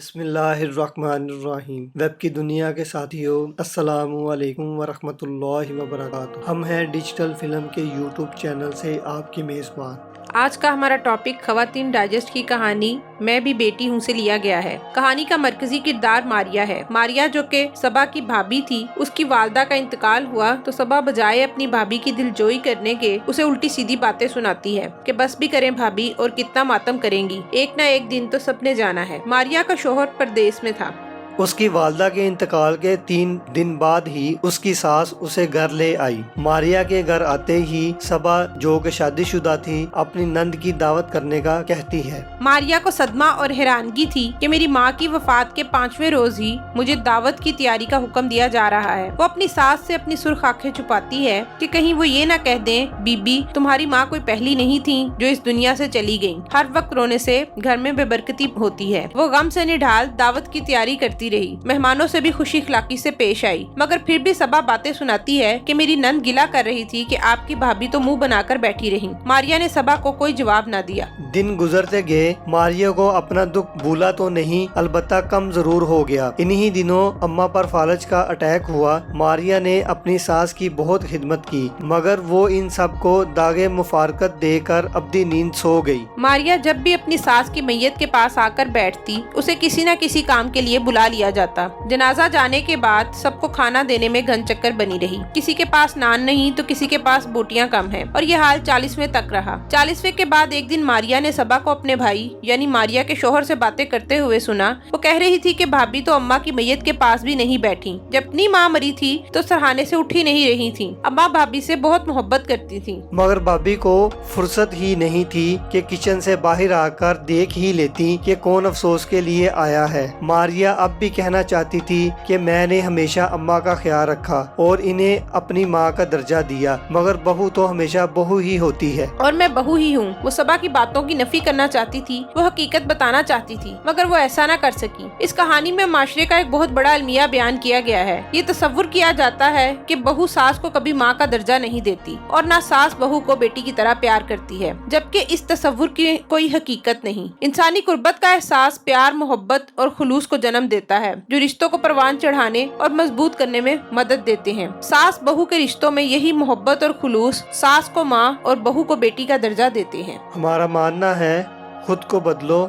بسم اللہ الرحمن الرحیم۔ ویب کی دنیا کے ساتھیوں، السلام علیکم ورحمۃ اللہ وبرکاتہ۔ ہم ہیں ڈیجیٹل فلم کے یوٹیوب چینل سے آپ کی میزبان۔ آج کا ہمارا ٹاپک خواتین ڈائجسٹ کی کہانی میں بھی بیٹی ہوں سے لیا گیا ہے۔ کہانی کا مرکزی کردار ماریا ہے۔ ماریا جو کہ صبا کی بھابھی تھی، اس کی والدہ کا انتقال ہوا تو صبا بجائے اپنی بھابھی کی دلجوئی کرنے کے اسے الٹی سیدھی باتیں سناتی ہے کہ بس بھی کریں بھابھی، اور کتنا ماتم کریں گی، ایک نہ ایک دن تو سب نے جانا ہے۔ ماریا کا شوہر پردیس میں تھا۔ اس کی والدہ کے انتقال کے 3 دن بعد ہی اس کی ساس اسے گھر لے آئی۔ ماریا کے گھر آتے ہی صبا جو کہ شادی شدہ تھی اپنی نند کی دعوت کرنے کا کہتی ہے۔ ماریا کو صدمہ اور حیرانگی تھی کہ میری ماں کی وفات کے 5ویں روز ہی مجھے دعوت کی تیاری کا حکم دیا جا رہا ہے۔ وہ اپنی ساس سے اپنی سرخ آنکھیں چھپاتی ہے کہ کہیں وہ یہ نہ کہہ دیں، بی بی تمہاری ماں کوئی پہلی نہیں تھی جو اس دنیا سے چلی گئی۔ ہر وقت رونے سے گھر میں بے برکتی ہوتی ہے۔ وہ غم سے نڈھال دعوت کی تیاری کرتی رہی، مہمانوں سے بھی خوشی اخلاقی سے پیش آئی، مگر پھر بھی صبا باتیں سناتی ہے کہ میری نند گلہ کر رہی تھی کہ آپ کی بھابھی تو منہ بنا کر بیٹھی رہی۔ ماریا نے صبا کو کوئی جواب نہ دیا۔ دن گزرتے گئے، ماریا کو اپنا دکھ بھولا تو نہیں، البتہ کم ضرور ہو گیا۔ انہی دنوں اماں پر فالج کا اٹیک ہوا۔ ماریا نے اپنی ساس کی بہت خدمت کی، مگر وہ ان سب کو داغ مفارقت دے کر ابدی نیند سو گئی۔ ماریا جب بھی اپنی ساس کی میت کے پاس آ کر بیٹھتی، اسے کسی نہ کسی کام کے لیے بلا لیا جاتا۔ جنازہ جانے کے بعد سب کو کھانا دینے میں گھن چکر بنی رہی۔ کسی کے پاس نان نہیں تو کسی کے پاس بوٹیاں کم ہیں، اور یہ حال 40ویں تک رہا۔ 40ویں کے بعد ایک دن ماریا نے صبا کو اپنے بھائی یعنی ماریا کے شوہر سے باتیں کرتے ہوئے سنا۔ وہ کہہ رہی تھی کہ بھابھی تو اماں کی میت کے پاس بھی نہیں بیٹھی، جب اپنی ماں مری تھی تو سرہانے سے اٹھی نہیں رہی تھی۔ اماں بھابھی سے بہت محبت کرتی تھی، مگر بھابھی کو فرصت ہی نہیں تھی کہ کچن سے باہر آ کر دیکھ ہی لیتی کہ کون افسوس کے لیے آیا ہے۔ ماریا اب بھی کہنا چاہتی تھی کہ میں نے ہمیشہ اماں کا خیال رکھا اور انہیں اپنی ماں کا درجہ دیا، مگر بہو تو ہمیشہ بہو ہی ہوتی ہے، اور میں بہو ہی ہوں۔ وہ صبا کی باتوں کی نفی کرنا چاہتی تھی، وہ حقیقت بتانا چاہتی تھی، مگر وہ ایسا نہ کر سکی۔ اس کہانی میں معاشرے کا ایک بہت بڑا المیہ بیان کیا گیا ہے۔ یہ تصور کیا جاتا ہے کہ بہو ساس کو کبھی ماں کا درجہ نہیں دیتی، اور نہ ساس بہو کو بیٹی کی طرح پیار کرتی ہے، جبکہ اس تصور کی کوئی حقیقت نہیں۔ انسانی قربت کا احساس پیار، محبت اور خلوص کو جنم دیتا ہے، جو رشتوں کو پروان چڑھانے اور مضبوط کرنے میں مدد دیتے ہیں۔ ساس بہو کے رشتوں میں یہی محبت اور خلوص ساس کو ماں اور بہو کو بیٹی کا درجہ دیتے ہیں۔ ہمارا ماننا ہے خود کو بدلو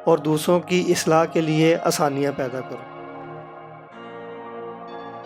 اور دوسروں کی اصلاح کے لیے آسانیاں پیدا کرو۔